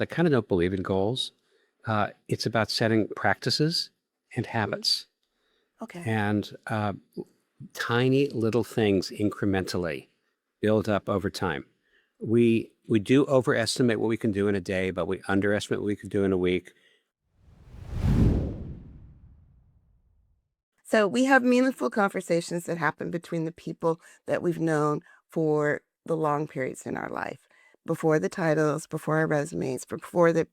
I kind of don't believe in goals. It's about setting practices and habits Okay. and tiny little things incrementally build up over time. We do overestimate what we can do in a day, but we underestimate what we can do in a week. So we have meaningful conversations that happen between the people that we've known for the long periods in our life, before the titles, before our resumes, before the,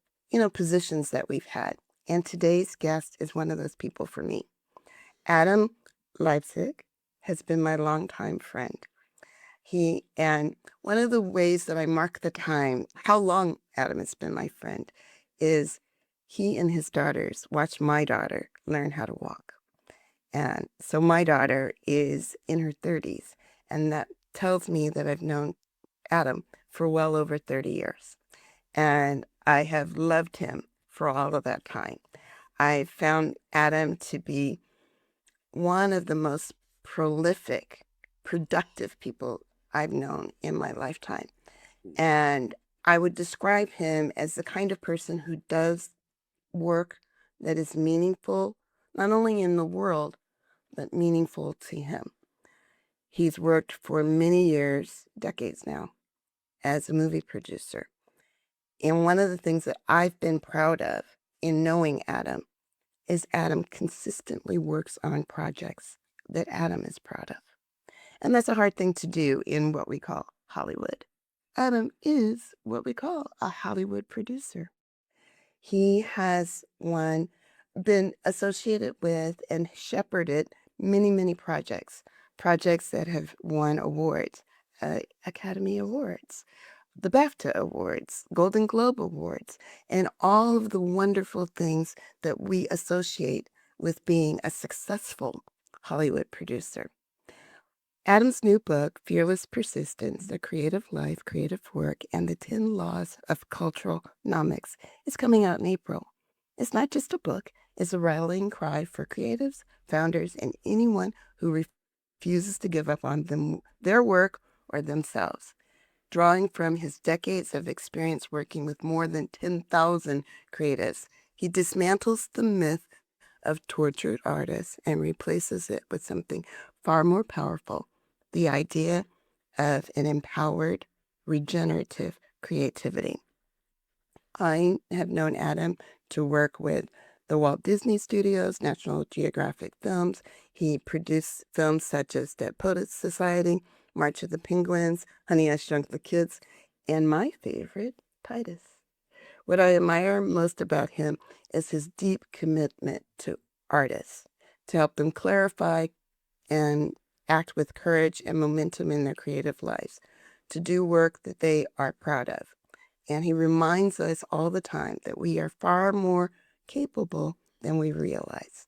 positions that we've had. And today's guest is one of those people for me. Adam Leipzig has been my longtime friend. And one of the ways that I mark the time, how long Adam has been my friend, is he and his daughters watched my daughter learn how to walk. And so my daughter is in her 30s, and that tells me that I've known Adam for well over 30 years. And I have loved him for all of that time. I found Adam to be one of the most prolific, productive people I've known in my lifetime. And I would describe him as the kind of person who does work that is meaningful, not only in the world, but meaningful to him. He's worked for many years, decades now, as a movie producer. And one of the things that I've been proud of in knowing Adam is Adam consistently works on projects that Adam is proud of. And that's a hard thing to do in what we call Hollywood. Adam is what we call a Hollywood producer. He has been associated with and shepherded many, many projects that have won awards, Academy Awards, the BAFTA Awards, Golden Globe Awards, and all of the wonderful things that we associate with being a successful Hollywood producer. Adam's new book, Fearless Persistence, A Creative Life, Creative Work, and the 10 Laws of Cultural Nomics, is coming out in April. It's not just a book, it's a rallying cry for creatives, founders, and anyone who refuses to give up on their work or themselves. Drawing from his decades of experience working with more than 10,000 creatives, he dismantles the myth of tortured artists and replaces it with something far more powerful, the idea of an empowered, regenerative creativity. I have known Adam to work with the Walt Disney Studios, National Geographic Films. He produced films such as Dead Poets Society, March of the Penguins, Honey, I Shrunk the Kids, and my favorite, Titus. What I admire most about him is his deep commitment to artists, to help them clarify and act with courage and momentum in their creative lives, to do work that they are proud of. And he reminds us all the time that we are far more capable than we realize.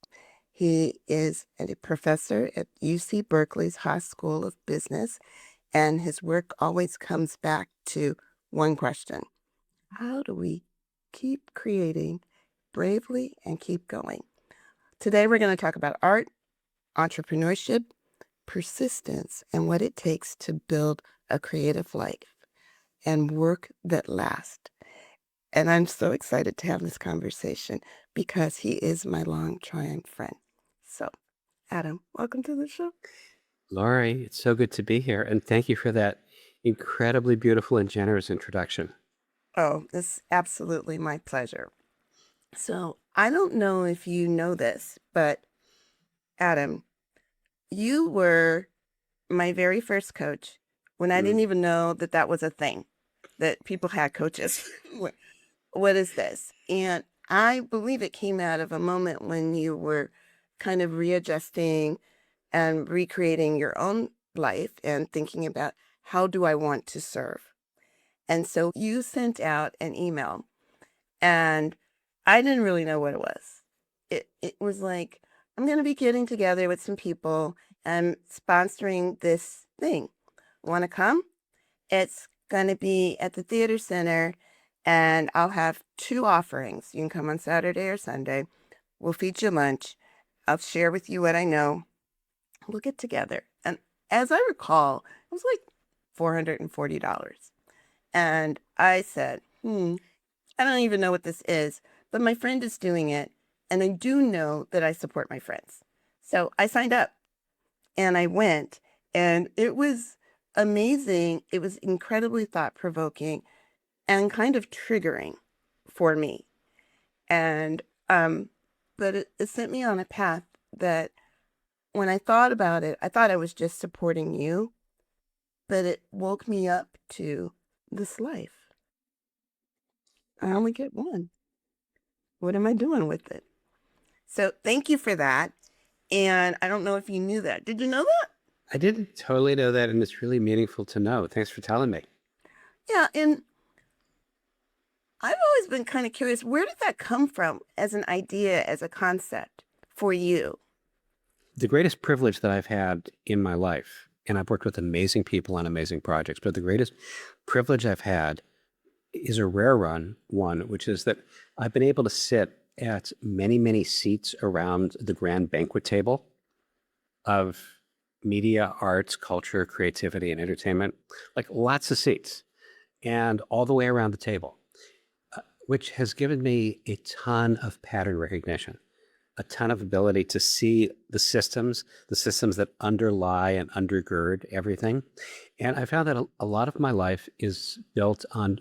He is a professor at UC Berkeley's Haas School of Business, and his work always comes back to one question: how do we keep creating bravely and keep going? Today, we're going to talk about art, entrepreneurship, persistence, and what it takes to build a creative life and work that lasts. And I'm so excited to have this conversation because he is my long-time friend. So, Adam, welcome to the show. Laurie, it's so good to be here. And thank you for that incredibly beautiful and generous introduction. Oh, it's absolutely my pleasure. So, I don't know if you know this, but Adam, you were my very first coach when I didn't even know that that was a thing, that people had coaches. What is this? And I believe it came out of a moment when you were kind of readjusting and recreating your own life and thinking about, how do I want to serve? And so you sent out an email, and I didn't really know what it was. It was like, I'm going to be getting together with some people and sponsoring this thing. Want to come? It's going to be at the theater center, and I'll have 2 offerings. You can come on Saturday or Sunday. We'll feed you lunch. I'll share with you what I know. We'll get together. And as I recall, it was like $440. And I said, I don't even know what this is, but my friend is doing it. And I do know that I support my friends. So I signed up and I went, and it was amazing. It was incredibly thought provoking and kind of triggering for me. And, but it sent me on a path that when I thought about it, I thought I was just supporting you, but it woke me up to this life. I only get one. What am I doing with it? So thank you for that. And I don't know if you knew that. Did you know that? I didn't totally know that, and it's really meaningful to know. Thanks for telling me. Yeah. And I've always been kind of curious, where did that come from as an idea, as a concept for you? The greatest privilege that I've had in my life, and I've worked with amazing people on amazing projects, but the greatest privilege I've had is a rare one, which is that I've been able to sit at many, many seats around the grand banquet table of media, arts, culture, creativity, and entertainment, like lots of seats, and all the way around the table, which has given me a ton of pattern recognition, a ton of ability to see the systems that underlie and undergird everything. And I found that a lot of my life is built on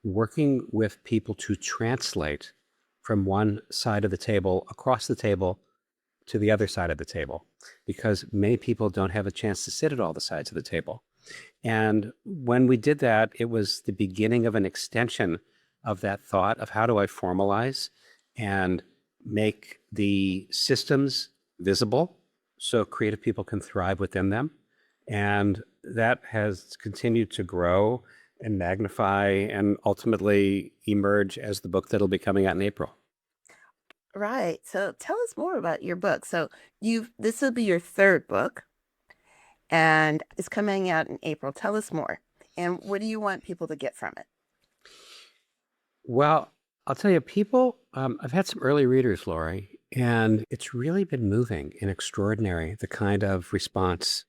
working with people to translate from one side of the table across the table to the other side of the table, because many people don't have a chance to sit at all the sides of the table. And when we did that, it was the beginning of an extension of that thought of how do I formalize and make the systems visible so creative people can thrive within them. And that has continued to grow and magnify and ultimately emerge as the book that'll be coming out in April. Right. So tell us more about your book. So this will be your third book and it's coming out in April. Tell us more. And what do you want people to get from it? Well, I'll tell you, I've had some early readers, Lori, and it's really been moving and extraordinary, the kind of response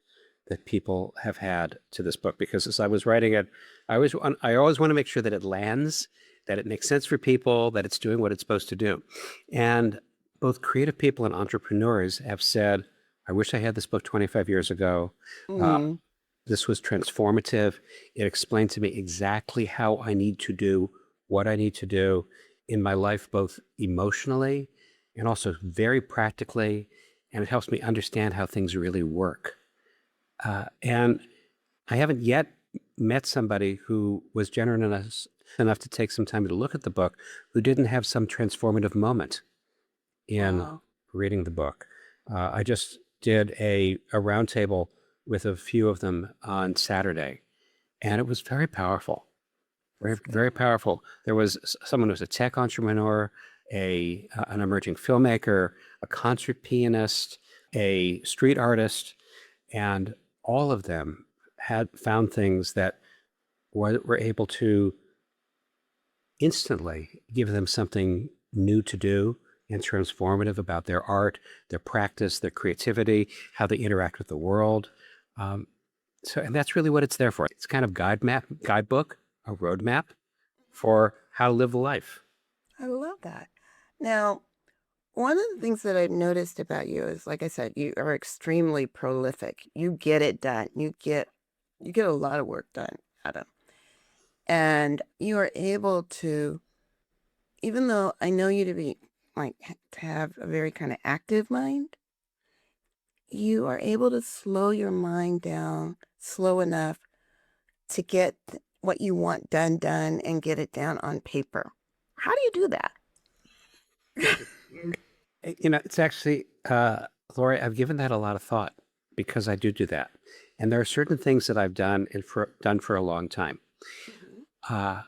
that people have had to this book. Because as I was writing it, I always want to make sure that it lands, that it makes sense for people, that it's doing what it's supposed to do. And both creative people and entrepreneurs have said, I wish I had this book 25 years ago. Mm, This was transformative. It explained to me exactly how I need to do what I need to do in my life, both emotionally and also very practically. And it helps me understand how things really work. And I haven't yet met somebody who was generous enough to take some time to look at the book who didn't have some transformative moment in wow. reading the book. I just did a roundtable with a few of them on Saturday, and it was very powerful, very, That's good. very powerful. There was someone who was a tech entrepreneur, an emerging filmmaker, a concert pianist, a street artist, and all of them had found things that were able to instantly give them something new to do and transformative about their art, their practice, their creativity, how they interact with the world. Um, and that's really what it's there for. It's kind of guidebook, a roadmap for how to live the life. I love that. Now, one of the things that I've noticed about you is, like I said, you are extremely prolific. You get it done. You get a lot of work done, Adam. And you are able to, even though I know you to be like to have a very kind of active mind, you are able to slow your mind down slow enough to get what you want done and get it down on paper. How do you do that? It's actually, Lori, I've given that a lot of thought because I do that. And there are certain things that I've done done for a long time. Mhm. Uh,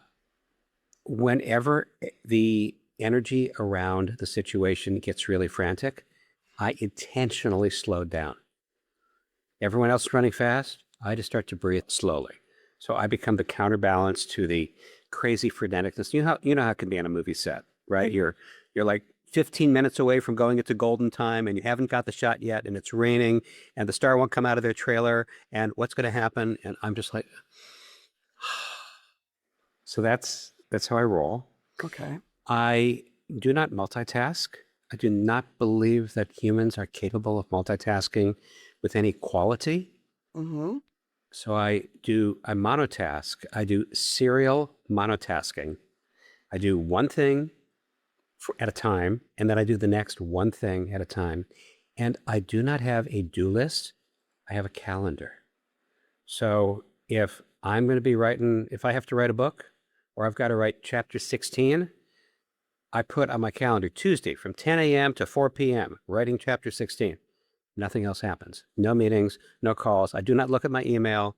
Whenever the energy around the situation gets really frantic, I intentionally slowed down. Everyone else is running fast. I just start to breathe slowly. So I become the counterbalance to the crazy freneticness. You know how it can be on a movie set, right? You're like 15 minutes away from going into golden time and you haven't got the shot yet and it's raining and the star won't come out of their trailer and what's going to happen? And I'm just like, so that's how I roll. Okay. I do not multitask. I do not believe that humans are capable of multitasking with any quality. Mm-hmm. So I monotask. I do serial monotasking. I do one thing at a time, and then I do the next one thing at a time. And I do not have a do list. I have a calendar. So if I'm going to be writing, if I have to write a book or I've got to write chapter 16, I put on my calendar Tuesday from 10 a.m. to 4 p.m., writing chapter 16. Nothing else happens. No meetings, no calls. I do not look at my email.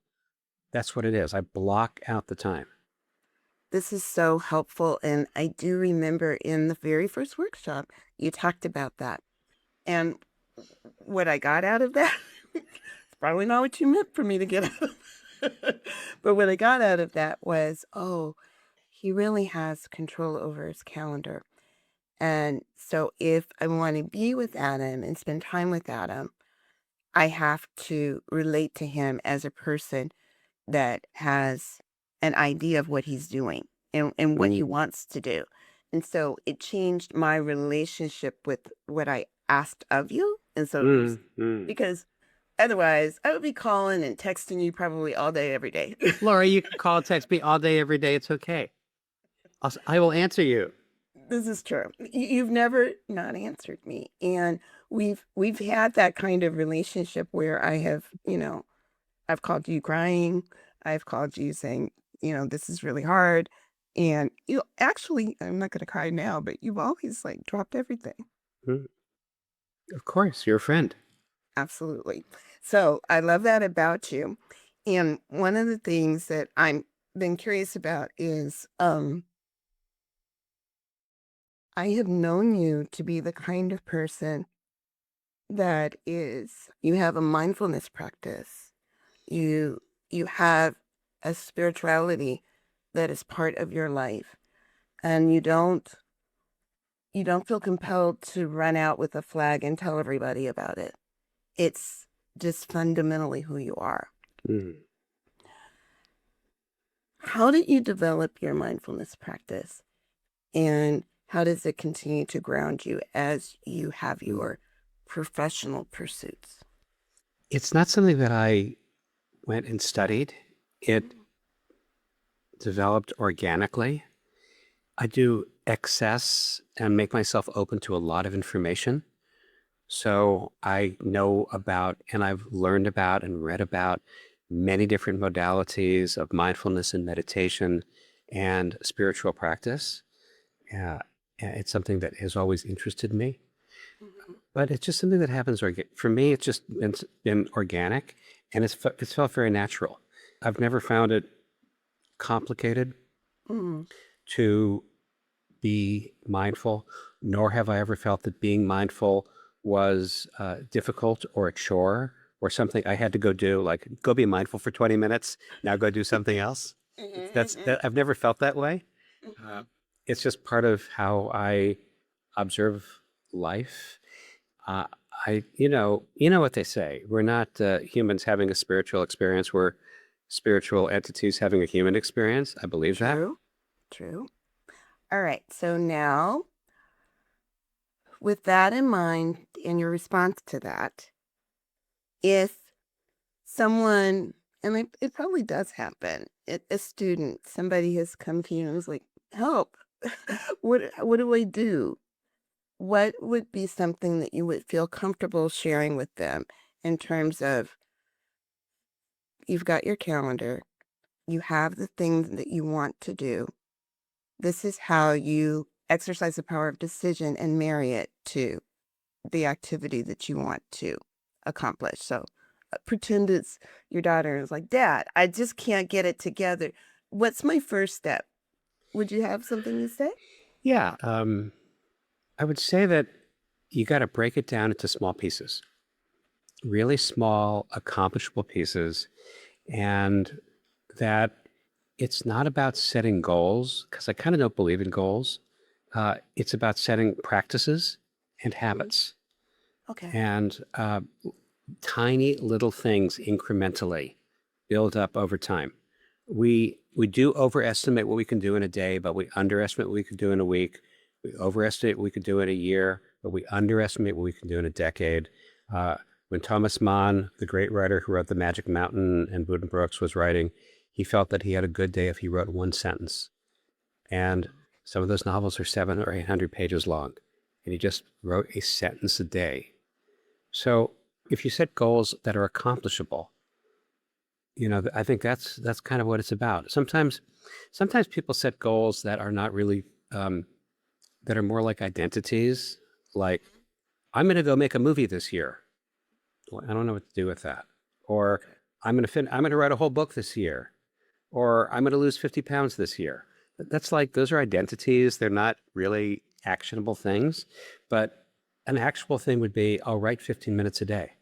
That's what it is. I block out the time. This is so helpful. And I do remember in the very first workshop, you talked about that. And what I got out of that, it's probably not what you meant for me to get out of but what I got out of that was, oh, he really has control over his calendar. And so if I want to be with Adam and spend time with Adam, I have to relate to him as a person that has an idea of what he's doing and what he wants to do. And so it changed my relationship with what I asked of you. And so, because otherwise I would be calling and texting you probably all day, every day. Laura, you can call, text me all day, every day. It's okay. I will answer you. This is true. You've never not answered me. And we've had that kind of relationship where I have, I've called you crying. I've called you saying, this is really hard. And you actually, I'm not going to cry now, but you've always like dropped everything. Mm. Of course, you're a friend. Absolutely. So I love that about you. And one of the things that I'm been curious about is I have known you to be the kind of person that is you have a mindfulness practice. You have a spirituality that is part of your life, and you don't feel compelled to run out with a flag and tell everybody about it. It's just fundamentally who you are. Mm. How did you develop your mindfulness practice, and how does it continue to ground you as you have your professional pursuits? It's not something that I went and studied. It developed organically. I do access and make myself open to a lot of information. So I know about and I've learned about and read about many different modalities of mindfulness and meditation and spiritual practice. Yeah, it's something that has always interested me. But it's just something that happens. For me, it's just been organic, and it's felt very natural. I've never found it complicated Mm. to be mindful, nor have I ever felt that being mindful was difficult or a chore or something I had to go do, like go be mindful for 20 minutes, now go do something else. I've never felt that way. It's just part of how I observe life. Uh, you know what they say. We're not humans having a spiritual experience. We're spiritual entities having a human experience. I believe that. True. True. All right. So now, with that in mind and your response to that, if someone, and it probably does happen, a student, somebody has come to you and was like, help, what do I do? What would be something that you would feel comfortable sharing with them in terms of you've got your calendar, you have the things that you want to do. This is how you exercise the power of decision and marry it to the activity that you want to accomplish. So pretend it's your daughter is like, Dad, I just can't get it together. What's my first step? Would you have something to say? Yeah. I would say that you got to break it down into small pieces, really small, accomplishable pieces, and that it's not about setting goals, because I kind of don't believe in goals. It's about setting practices and habits Okay. and tiny little things incrementally build up over time. we do overestimate what we can do in a day, but we underestimate what we can do in a week. We overestimate what we can do in a year, but we underestimate what we can do in a decade. When Thomas Mann, the great writer who wrote The Magic Mountain and Buddenbrooks, was writing, he felt that he had a good day if he wrote one sentence. And some of those novels are 700 or 800 pages long, and he just wrote a sentence a day. So if you set goals that are accomplishable, I think that's kind of what it's about. Sometimes people set goals that are not really that are more like identities. Like, I'm going to go make a movie this year. Well, I don't know what to do with that. Or I'm going to write a whole book this year. Or I'm going to lose 50 pounds this year. That's like, those are identities. They're not really actionable things. But an actual thing would be, I'll write 15 minutes a day.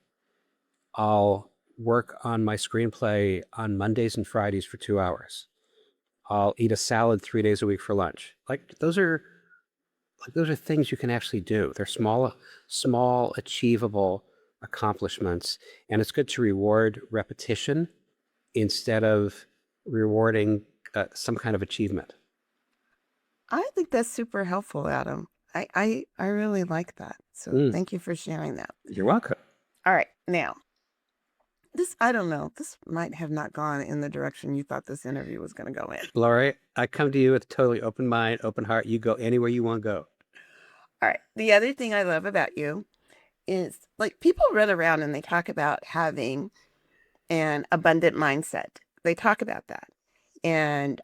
I'll work on my screenplay on Mondays and Fridays for 2 hours. I'll eat a salad 3 days a week for lunch. Those are things you can actually do. They're small, achievable accomplishments. And it's good to reward repetition instead of rewarding some kind of achievement. I think that's super helpful, Adam. I really like that. So thank you for sharing that. You're welcome. All right. Now, I don't know. This might have not gone in the direction you thought this interview was going to go in. Laurie, I come to you with a totally open mind, open heart. You go anywhere you want to go. All right. The other thing I love about you is, like, people run around and they talk about having an abundant mindset. They talk about that. And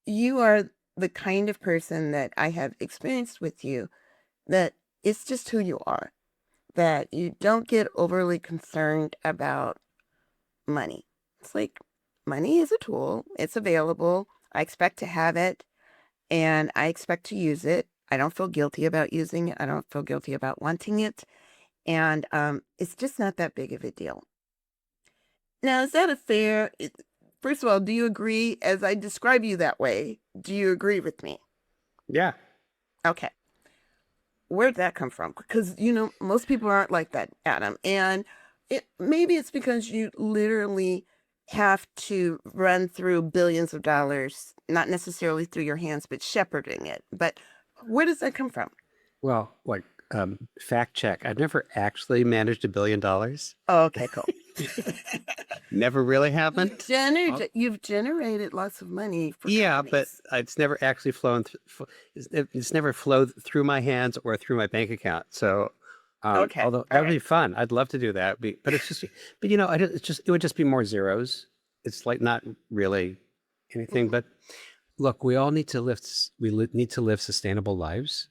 you are the kind of person that I have experienced with you, that it's just who you are, that you don't get overly concerned about money. It's like, money is a tool. It's available. I expect to have it, and I expect to use it. I don't feel guilty about using it. I don't feel guilty about wanting it. And it's just not that big of a deal. Now, is that first of all, do you agree, as I describe you that way, do you agree with me? Yeah. Okay. Where'd that come from? Because, most people aren't like that, Adam. And maybe it's because you literally have to run through billions of dollars, not necessarily through your hands, but shepherding it. But where does that come from? Well, fact check. I've never actually managed $1 billion. Oh, okay, cool. Never really happened. You've generated lots of money for companies. But it's never actually it's never flowed through my hands or through my bank account. So, okay, although that would be fun, I'd love to do that. But it's just, it would just be more zeros. It's like not really anything. But look, we all need to need to live sustainable lives.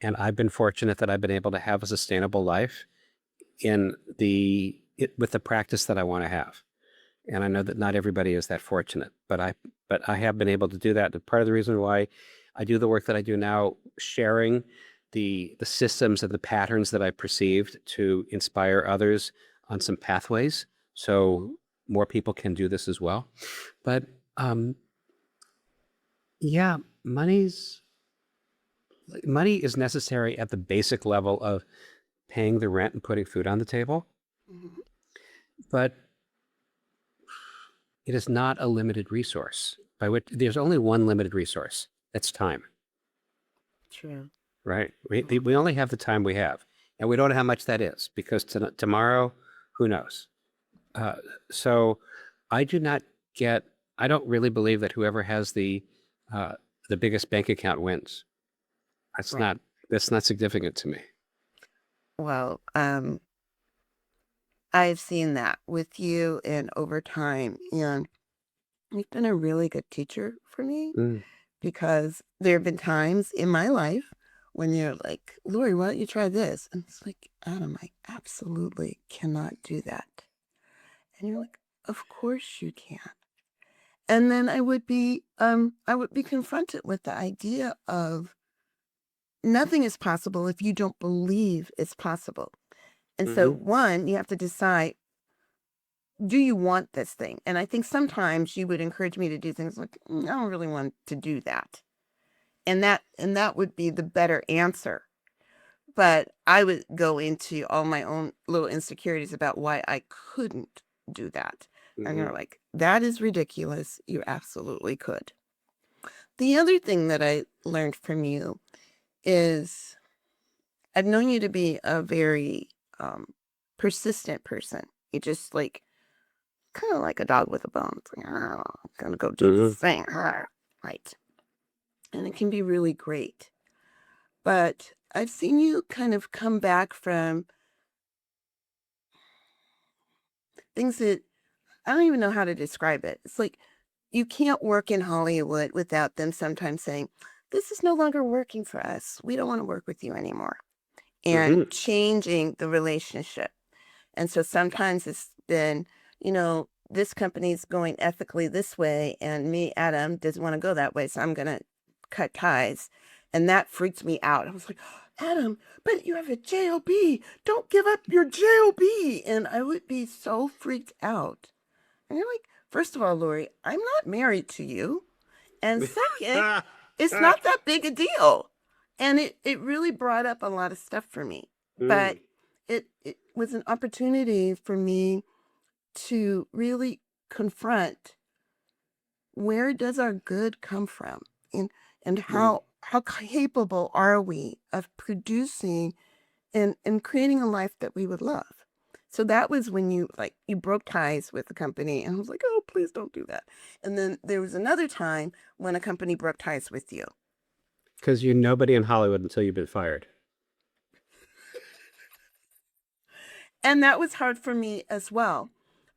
And I've been fortunate that I've been able to have a sustainable life with the practice that I want to have. And I know that not everybody is that fortunate, but I have been able to do that. Part of the reason why I do the work that I do now, sharing the systems and the patterns that I perceived to inspire others on some pathways, so more people can do this as well. But yeah, money is necessary at the basic level of paying the rent and putting food on the table. But it is not a limited resource, by which there's only one limited resource. That's time. True. Right? We only have the time we have, and we don't know how much that is, because tomorrow, who knows? So I don't really believe that whoever has the biggest bank account wins. That's not significant to me. Well, I've seen that with you, and over time, and you've been a really good teacher for me, because there have been times in my life when you're like, Lori, why don't you try this? And it's like, Adam, I absolutely cannot do that. And you're like, of course you can. And then I would be confronted with the idea of nothing is possible if you don't believe it's possible. And so, one, you have to decide, do you want this thing? And I think sometimes you would encourage me to do things like, I don't really want to do that. And that would be the better answer. But I would go into all my own little insecurities about why I couldn't do that. And Hmm. you're like, that is ridiculous. You absolutely could. The other thing that I learned from you is I've known you to be a very persistent person. You just like kind of like a dog with a bone. It's like, "Oh, I'm gonna go do this Hmm. thing." Right. And it can be really great. But I've seen you kind of come back from things that I don't even know how to describe it. It's like you can't work in Hollywood without them sometimes saying, "This is no longer working for us. We don't want to work with you anymore." And Hmm. changing the relationship. And so sometimes it's been, this company's going ethically this way, and me, Adam, doesn't want to go that way, so I'm going to cut ties. And that freaks me out. I was like, Adam, but you have a job. Don't give up your job. And I would be so freaked out. And you're like, first of all, Lori, I'm not married to you. And second, it's not that big a deal. And it really brought up a lot of stuff for me. But Mm. it was an opportunity for me to really confront where does our good come from, and Mm. how capable are we of producing and creating a life that we would love. So that was when you broke ties with the company, and I was like, oh, please don't do that. And then there was another time when a company broke ties with you. Because you're nobody in Hollywood until you've been fired. And that was hard for me as well.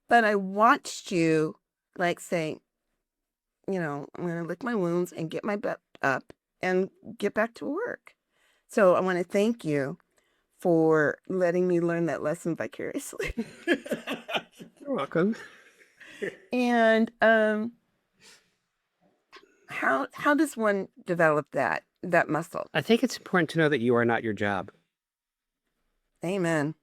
But I watched you like say, I'm going to lick my wounds and get my butt up and get back to work. So I want to thank you for letting me learn that lesson vicariously. You're welcome. And how does one develop that muscle? I think it's important to know that you are not your job. Amen.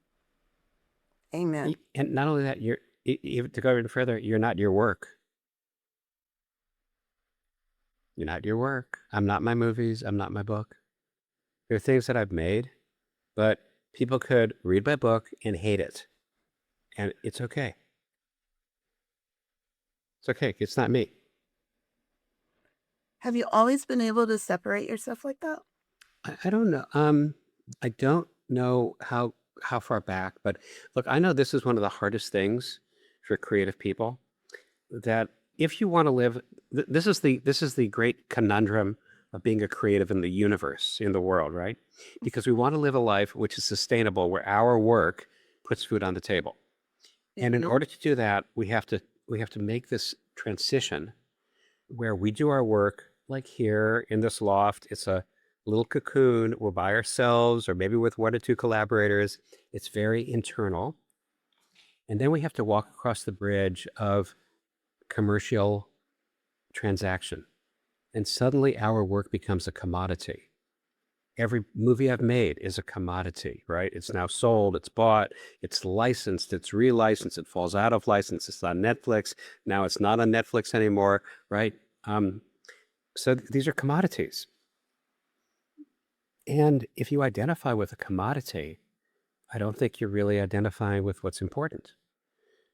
Amen. And not only that, even to go even further, you're not your work. You're not your work. I'm not my movies. I'm not my book. There are things that I've made, but people could read my book and hate it. And it's okay. It's okay. It's not me. Have you always been able to separate yourself like that? I don't know. I don't know how far back, but look, I know this is one of the hardest things for creative people. That if you want to live, this is the great conundrum of being a creative in the universe, in the world, right? Because we want to live a life which is sustainable, where our work puts food on the table. And in Mhm. order to do that, we have to make this transition where we do our work like here in this loft. It's a little cocoon. We're by ourselves or maybe with one or two collaborators. It's very internal. And then we have to walk across the bridge of commercial transaction. And suddenly our work becomes a commodity. Every movie I've made is a commodity, right? It's now sold, it's bought, it's licensed, it's relicensed, it falls out of license, it's on Netflix. Now it's not on Netflix anymore, right? Um, so these are commodities. And if you identify with a commodity, I don't think you're really identifying with what's important.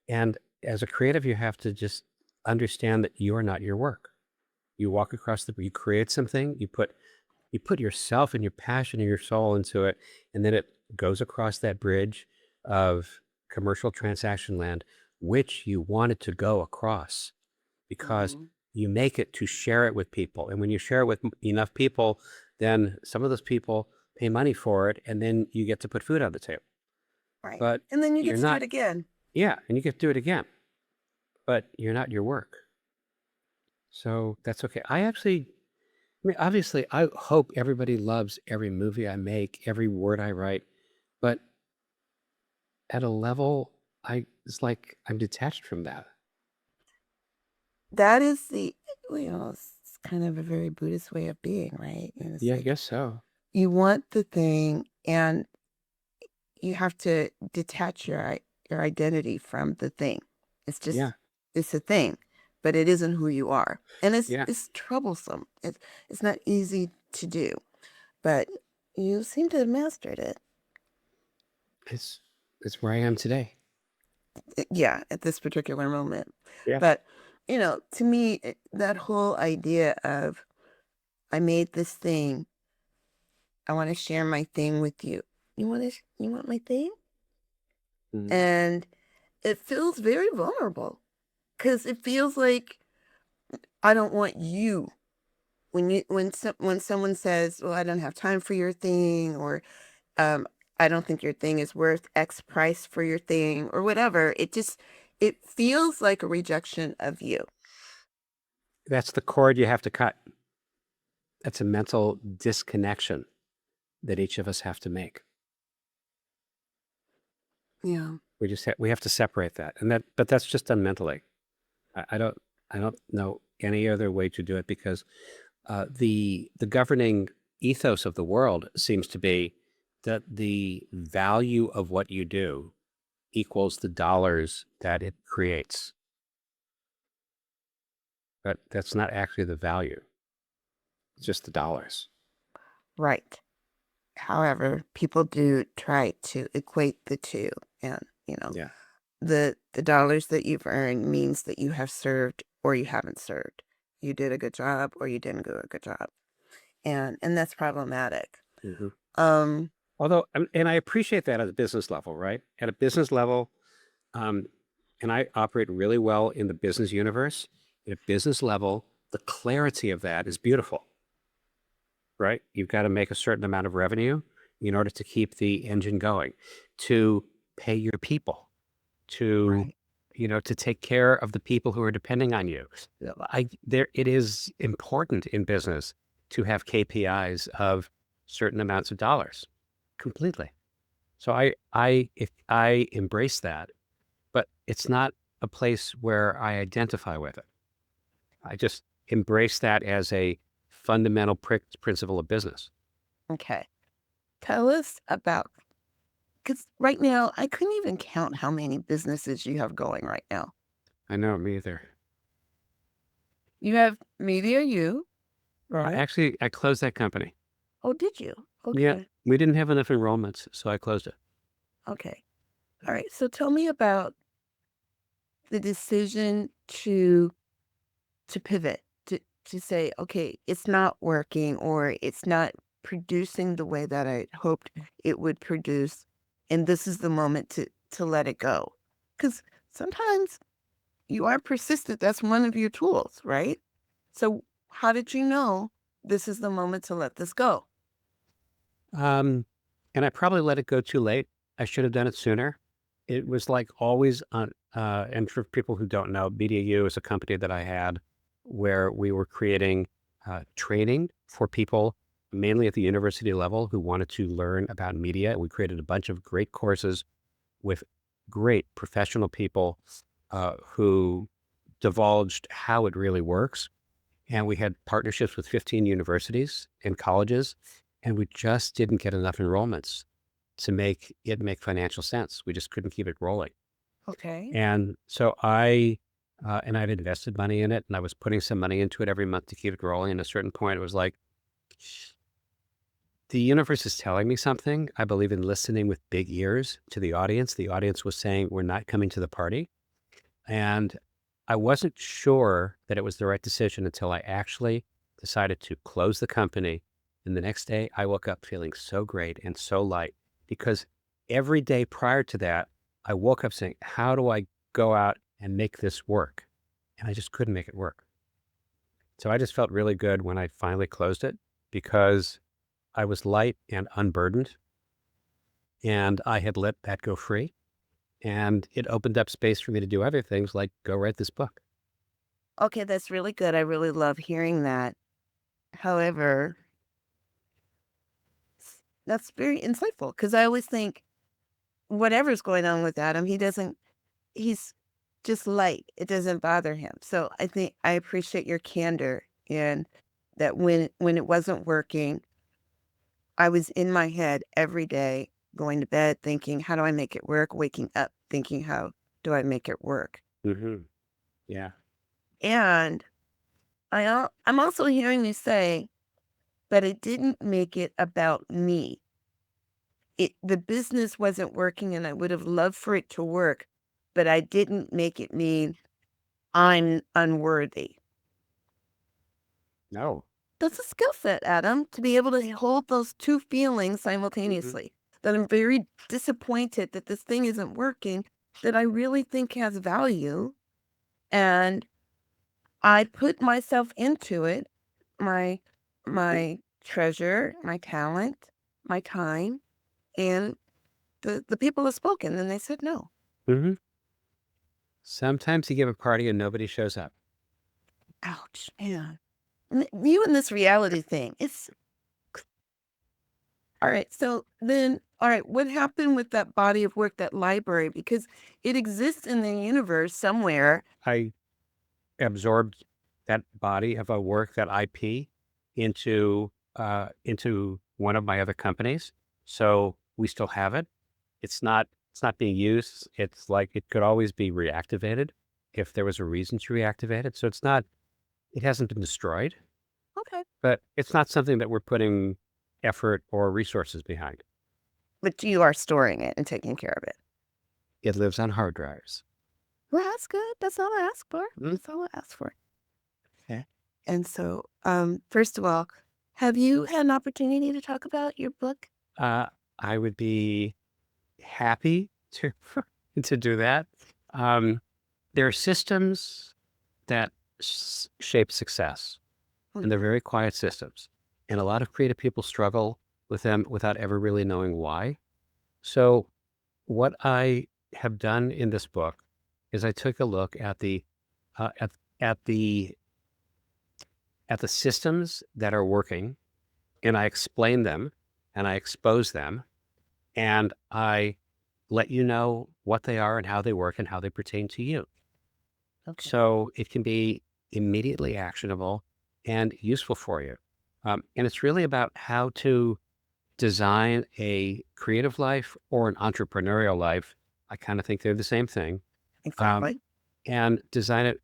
And as a creative, you have to just understand that you are not your work. You walk across you create something, you put yourself and your passion and your soul into it, and then it goes across that bridge of commercial transaction land, which you wanted to go across because Mhm. you make it to share it with people. And when you share it with enough people, then some of those people pay money for it, and then you get to put food on the table. Right. But And then you get you're to do not, it again. yeah, and you get to do it again, but you're not your work. So that's okay. I mean, obviously, I hope everybody loves every movie I make, every word I write, but at a level, it's like I'm detached from that. That is it's kind of a very Buddhist way of being, right? And it's Yeah, I like guess so. you want the thing, and you have to detach your identity from the thing. It's Yeah, just it's a thing, but it isn't who you are, and yeah. it's troublesome. It's not easy to do, but you seem to have mastered it. It's it's where I am today. Yeah, at this particular moment. Yeah. But, to me, that whole idea of I made this thing, I want to share my thing with you. You want my thing? Mhm. And it feels very vulnerable because it feels like I don't want you. When someone says, "Well, I don't have time for your thing," or um, "I don't think your thing is worth X price for your thing," or whatever, it feels like a rejection of you. That's the cord you have to cut. That's a mental disconnection that each of us have to make. Yeah. We have to separate that, but that's just done mentally. I don't know any other way to do it because the governing ethos of the world seems to be that the value of what you do equals the dollars that it creates. But that's not actually the value. It's just the dollars. Right. However, people do try to equate the two, and Yeah. the dollars that you've earned means that you have served or you haven't served. You did a good job or you didn't do a good job, and that's problematic. Hmm. Um, Although, and I appreciate that at a business level, right? At a business level, um, and I operate really well in the business universe. At a business level, the clarity of that is beautiful, right? You've got to make a certain amount of revenue in order to keep the engine going, to pay your people, to right. to take care of the people who are depending on you. It is important in business to have KPIs of certain amounts of dollars, completely. So if I embrace that, but it's not a place where I identify with it. I just embrace that as a fundamental principle of business. Okay. Tell us about, because right now I couldn't even count how many businesses you have going right now. I know, me either. You have Media You, right? I closed that company. Oh, did you? Yeah, Okay. we didn't have enough enrollments, so I closed it. Okay. All right. So tell me about the decision to pivot, to say, okay, it's not working or it's not producing the way that I hoped it would produce, and this is the moment to let it go. Because sometimes you are persistent. That's one of your tools, right? So how did you know this is the moment to let this go? Um, and I probably let it go too late. I should have done it sooner. It was like always on, and for people who don't know, BDU is a company that I had where we were creating training for people, mainly at the university level, who wanted to learn about media. We created a bunch of great courses with great professional people who divulged how it really works. And we had partnerships with 15 universities and colleges, and we just didn't get enough enrollments to make it make financial sense. We just couldn't keep it rolling. Okay. And so and I'd invested money in it, and I was putting some money into it every month to keep it rolling. And at a certain point, it was like, the universe is telling me something. I believe in listening with big ears to the audience. The audience was saying, we're not coming to the party. And I wasn't sure that it was the right decision until I actually decided to close the company. And the next day, I woke up feeling so great and so light because every day prior to that, I woke up saying, how do I go out and make this work? And I just couldn't make it work. So I just felt really good when I finally closed it because I was light and unburdened and I had let that go free. And it opened up space for me to do other things like go write this book. Okay, that's really good. I really love hearing that. However, that's very insightful because I always think whatever's going on with Adam, he's just light. It doesn't bother him. So I think I appreciate your candor and that when it wasn't working, I was in my head every day, going to bed thinking, how do I make it work? Waking up thinking, how do I make it work? Hmm. Yeah. And I'm also hearing you say, but it didn't make it about me. The business wasn't working and I would have loved for it to work, but I didn't make it mean I'm unworthy. No. That's a skill set, Adam, to be able to hold those two feelings simultaneously. That I'm very disappointed that this thing isn't working, that I really think has value. And I put myself into it, my treasure, my talent, my time, and the people have spoken and they said no. Mm-hmm. Sometimes you give a party and nobody shows up. Ouch, man. You and this reality thing, it's all right. So then, all right, what happened with that body of work, that library? Because it exists in the universe somewhere. I absorbed that body of a work, that IP, into one of my other companies. So we still have it. It's not being used. It's like it could always be reactivated if there was a reason to reactivate it. So it hasn't been destroyed, Okay. but it's not something that we're putting effort or resources behind. But you are storing it and taking care of it. It lives on hard drives. Well, that's good. That's all I asked for. Mm. That's all I asked for. Okay. And so, first of all, have you had an opportunity to talk about your book? I would be happy to to do that. There are systems that shape success, and they're very quiet systems. And a lot of creative people struggle with them without ever really knowing why. So, what I have done in this book is I took a look at the uh, at at the at the systems that are working, and I explain them, and I expose them, and I let you know what they are and how they work and how they pertain to you. Okay. So it can be immediately actionable and useful for you. And it's really about how to design a creative life or an entrepreneurial life. I kind of think they're the same thing. Um, Exactly. and design it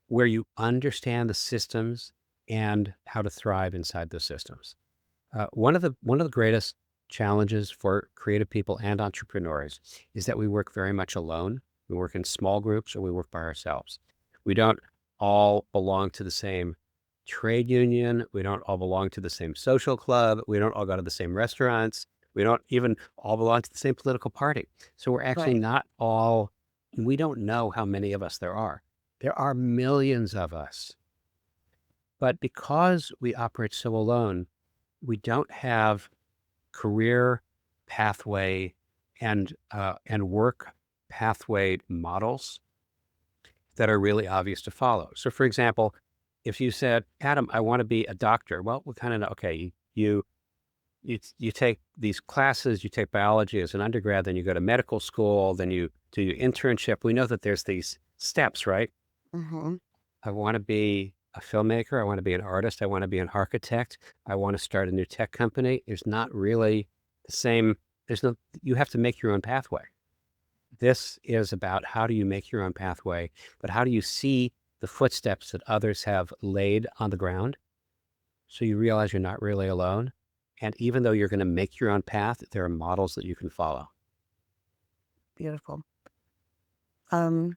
where you understand the systems and how to thrive inside those systems. One of the greatest challenges for creative people and entrepreneurs is that we work very much alone. We work in small groups or we work by ourselves. We don't all belong to the same trade union. We don't all belong to the same social club. We don't all go to the same restaurants. We don't even all belong to the same political party. So we're actually Right. not all, we don't know how many of us there are. There are millions of us. But because we operate so alone, we don't have career pathway and work pathway models that are really obvious to follow. So, for example, if you said, "Adam, I want to be a doctor," well, we kind of know. Okay, you take these classes, you take biology as an undergrad, then you go to medical school, then you do your internship. We know that there's these steps, right? Mm-hmm. I want to be a filmmaker. I want to be an artist. I want to be an architect. I want to start a new tech company. There's not really the same, you have to make your own pathway. This is about how do you make your own pathway, but how do you see the footsteps that others have laid on the ground so you realize you're not really alone. And even though you're going to make your own path, there are models that you can follow. Beautiful. Um,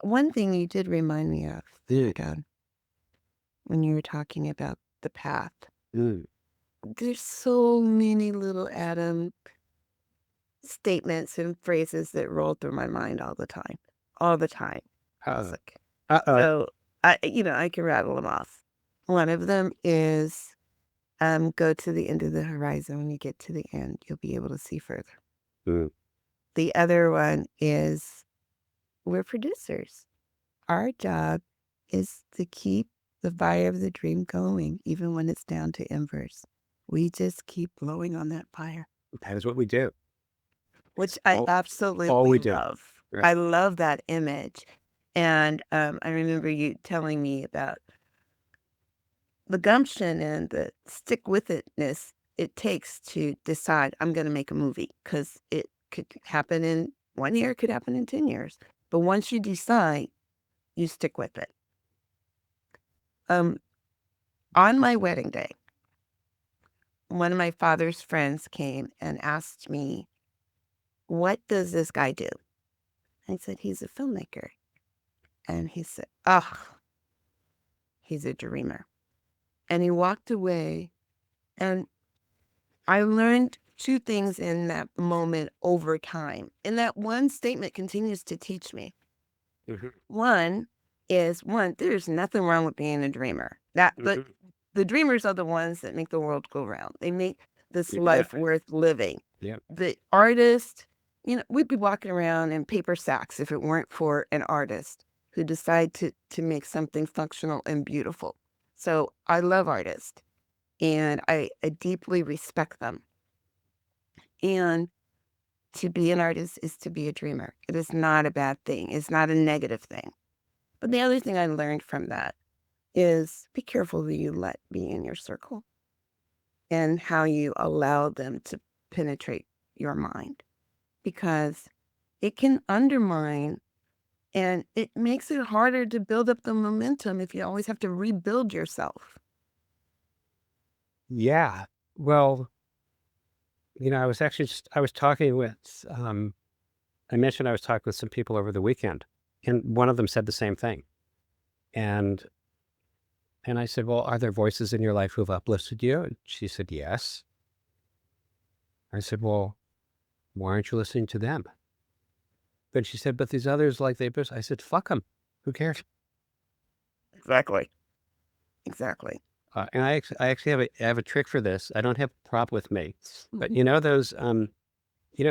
One thing you did remind me of, God, when you were talking about the path. Mm. There's so many little Adam statements and phrases that roll through my mind all the time. All the time. It's Uh, like, uh-oh. so I can rattle them off. One of them is go to the end of the horizon. When you get to the end, you'll be able to see further. Mm. The other one is we're producers. Our job is to keep the fire of the dream going, even when it's down to embers. We just keep blowing on that fire, That is what we do. which I all absolutely we do. love. Right. I love that image. And I remember you telling me about the gumption and the stick with itness it takes to decide I'm going to make a movie because it could happen in 1 year, it could happen in 10 years. But once you decide, you stick with it. Um, on my wedding day, one of my father's friends came and asked me, "What does this guy do?" I said, he's a filmmaker. And he said, oh, he's a dreamer. And he walked away. And I learned two things in that moment over time. And that one statement continues to teach me. One is, there's nothing wrong with being a dreamer. But the dreamers are the ones that make the world go round. They make this life worth living. Yeah. The artist, we'd be walking around in paper sacks if it weren't for an artist who decide to make something functional and beautiful. So I love artists, and I deeply respect them. And to be an artist is to be a dreamer. It is not a bad thing. It's not a negative thing. But the other thing I learned from that is be careful who you let be in your circle and how you allow them to penetrate your mind, because it can undermine and it makes it harder to build up the momentum if you always have to rebuild yourself. Yeah. Well, I was talking with, I mentioned I was talking with some people over the weekend, and one of them said the same thing. And I said, well, are there voices in your life who have uplifted you? And she said, yes. I said, well, why aren't you listening to them? But she said, but these others, like I said, fuck them. Who cares? Exactly. And I actually have a trick for this. I don't have a prop with me, but those,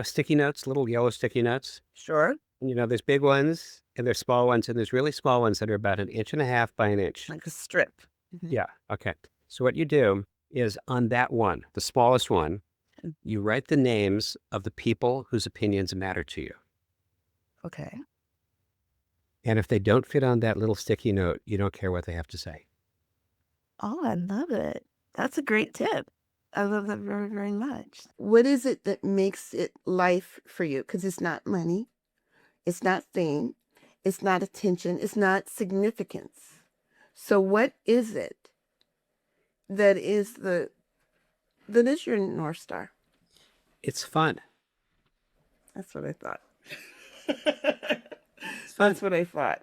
sticky notes, little yellow sticky notes. Sure. There's big ones and there's small ones, and there's really small ones that are about 1.5 inches by an inch. Like a strip. Yeah. Okay. So what you do is on that one, the smallest one, you write the names of the people whose opinions matter to you. Okay. And if they don't fit on that little sticky note, you don't care what they have to say. Oh, I love it. That's a great tip. I love that very, very much. What is it that makes it life for you? Because it's not money. It's not fame. It's not attention. It's not significance. So what is it that is your North Star? It's fun. That's what I thought. That's what I thought.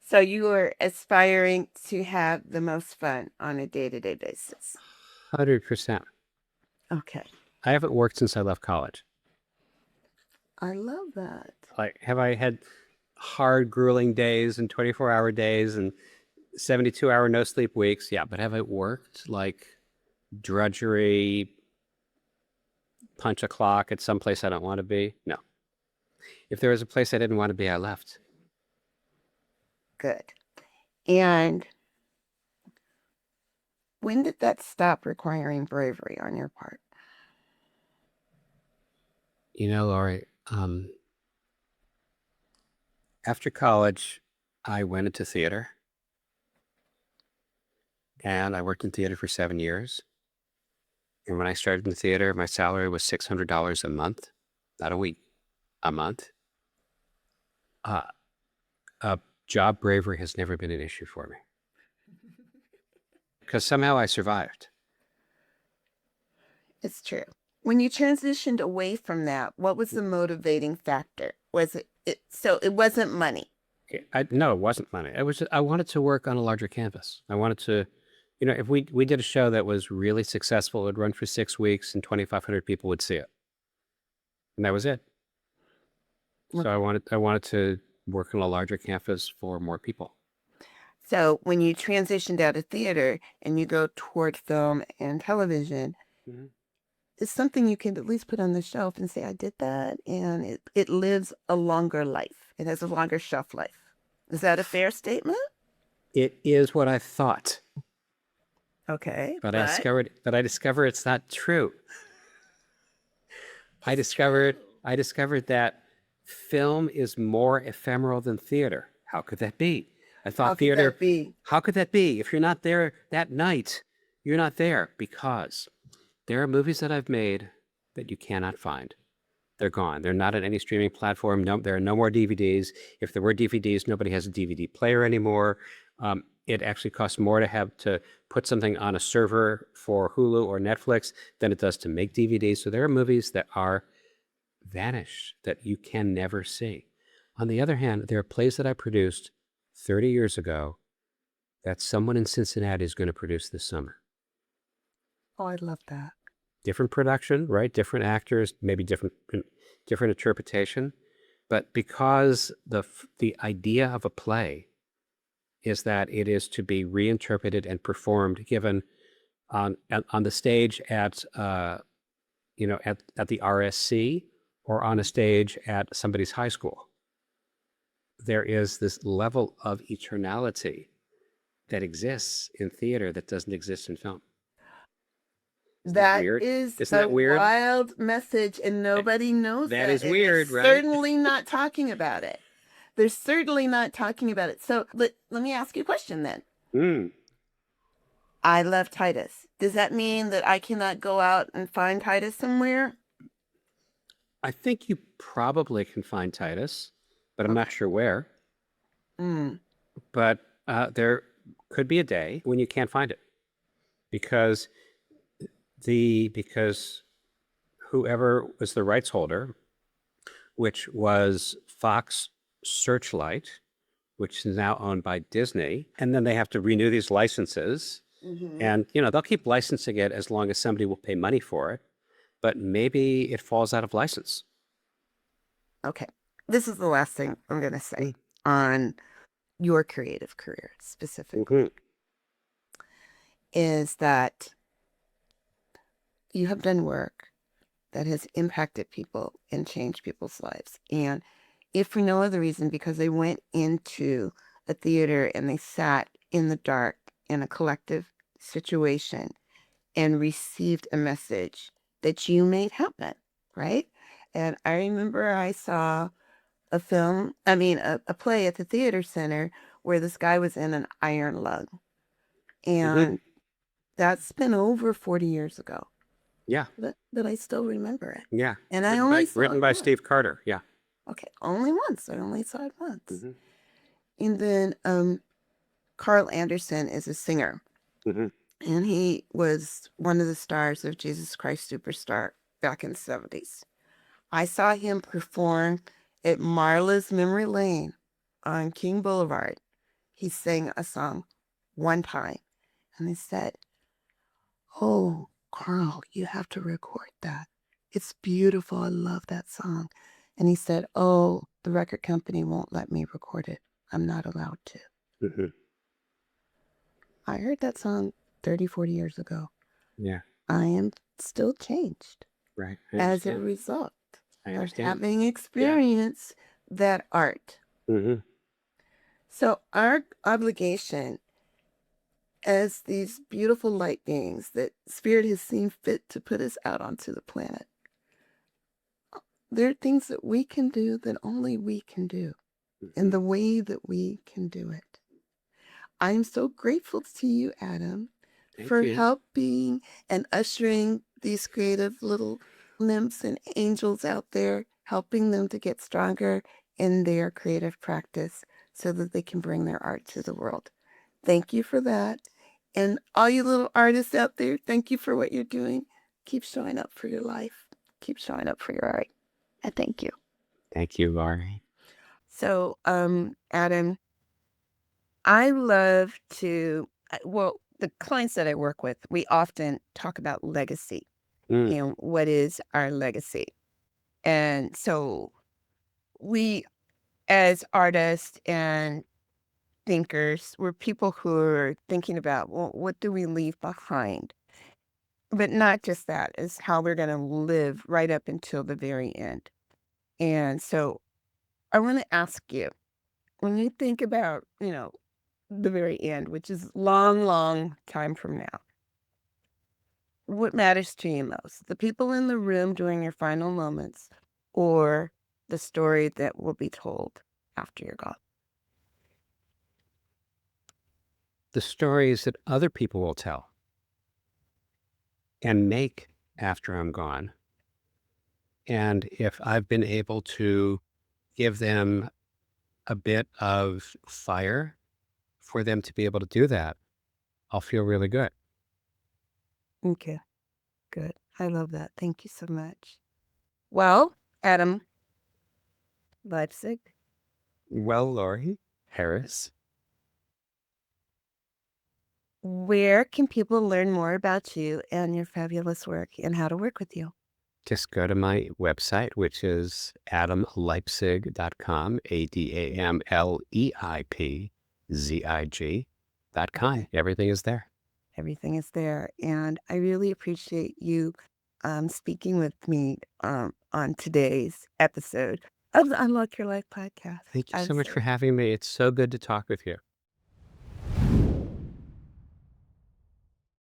So you are aspiring to have the most fun on a day-to-day basis. 100%. Okay. I haven't worked since I left college. I love that. Like, have I had hard, grueling days and 24-hour days and 72-hour no sleep weeks? Yeah, but have I worked like drudgery, punch a clock at some place I don't want to be? No. If there was a place I didn't want to be, I left. Good. And when did that stop requiring bravery on your part? Lori, after college, I went into theater. And I worked in theater for 7 years. And when I started in theater, my salary was $600 a month, not a week, a month. Job bravery has never been an issue for me because somehow I survived. It's true. When you transitioned away from that, what was the motivating factor? Was so it wasn't money? No, it wasn't money. I wanted to work on a larger canvas. I wanted to, if we did a show that was really successful, it would run for 6 weeks and 2,500 people would see it. And that was it. So I wanted to work on a larger canvas for more people. So when you transitioned out of theater and you go toward film and television, it's something you can at least put on the shelf and say, I did that, and it lives a longer life. It has a longer shelf life. Is that a fair statement? It is what I thought. Okay. But I discovered it's not true. I discovered that film is more ephemeral than theater. How could that be? I thought theater. How could that be? If you're not there that night, you're not there, because there are movies that I've made that you cannot find. They're gone. They're not on any streaming platform. No, there are no more DVDs. If there were DVDs, nobody has a DVD player anymore. It actually costs more to put something on a server for Hulu or Netflix than it does to make DVDs. So there are movies that are vanished that you can never see. On the other hand, there are plays that I produced 30 years ago that someone in Cincinnati is going to produce this summer. Oh, I love that. Different production, right? Different actors, maybe different interpretation. But because the idea of a play is that it is to be reinterpreted and performed, given on the stage at at the RSC or on a stage at somebody's high school. There is this level of eternality that exists in theater that doesn't exist in film. Isn't that weird? Is Isn't that weird? wild message, and nobody knows that. That is weird, they're right? certainly not talking about it. They're certainly not talking about it. So let me ask you a question then. Mm. I love Titus. Does that mean that I cannot go out and find Titus somewhere? I think you probably can find Titus, but I'm not sure where. Mm. But there could be a day when you can't find it because whoever was the rights holder, which was Fox Searchlight, which is now owned by Disney, and then they have to renew these licenses. Mm-hmm. And they'll keep licensing it as long as somebody will pay money for it, but maybe it falls out of license. Okay. This is the last thing I'm going to say on your creative career specifically, is that you have done work that has impacted people and changed people's lives. And if for no other reason, because they went into a theater and they sat in the dark in a collective situation and received a message that you made happen, right? And I remember I saw a play at the theater center where this guy was in an iron lung. And that's been over 40 years ago. Yeah. But I still remember it. Yeah. And I only saw written it by once. Steve Carter. Yeah. Okay, only once. I only saw it once. And then Carl Anderson is a singer. And he was one of the stars of Jesus Christ Superstar back in the 70s. I saw him perform at Marla's Memory Lane on King Boulevard. He sang a song one time, and they said, "Oh, Carl, you have to record that. It's beautiful. I love that song." And he said, "Oh, the record company won't let me record it. I'm not allowed to." I heard that song 30, 40 years ago. Yeah. I am still changed. Right. As a result of having experienced that art. So our obligation as these beautiful light beings that Spirit has seen fit to put us out onto the planet, there are things that we can do that only we can do in the way that we can do it. I'm so grateful to you, Adam, for helping and ushering these creative little nymphs and angels out there, helping them to get stronger in their creative practice so that they can bring their art to the world. Thank you for that. And all you little artists out there, thank you for what you're doing. Keep showing up for your life. Keep showing up for your art. And thank you. Thank you, Laurie. So, Adam, I love to, the clients that I work with, we often talk about legacy. And what is our legacy? And so we, as artists and thinkers, we're people who are thinking about, well, what do we leave behind? But not just that, is how we're going to live right up until the very end. And so I want to ask you, when you think about, the very end, which is long, long time from now, what matters to you most? The people in the room during your final moments, or the story that will be told after you're gone? The stories that other people will tell and make after I'm gone. And if I've been able to give them a bit of fire for them to be able to do that, I'll feel really good. Okay, good. I love that. Thank you so much. Well, Adam Leipzig, Well, Lori Harris, Where can people learn more about you and your fabulous work and how to work with you? just go to my website, which is adamleipzig.com, ADAMLEIPZIG.com. Everything is there. Everything is there. And I really appreciate you speaking with me on today's episode of the Unlock Your Life podcast. Thank you I'm so much so for having me. It's so good to talk with you.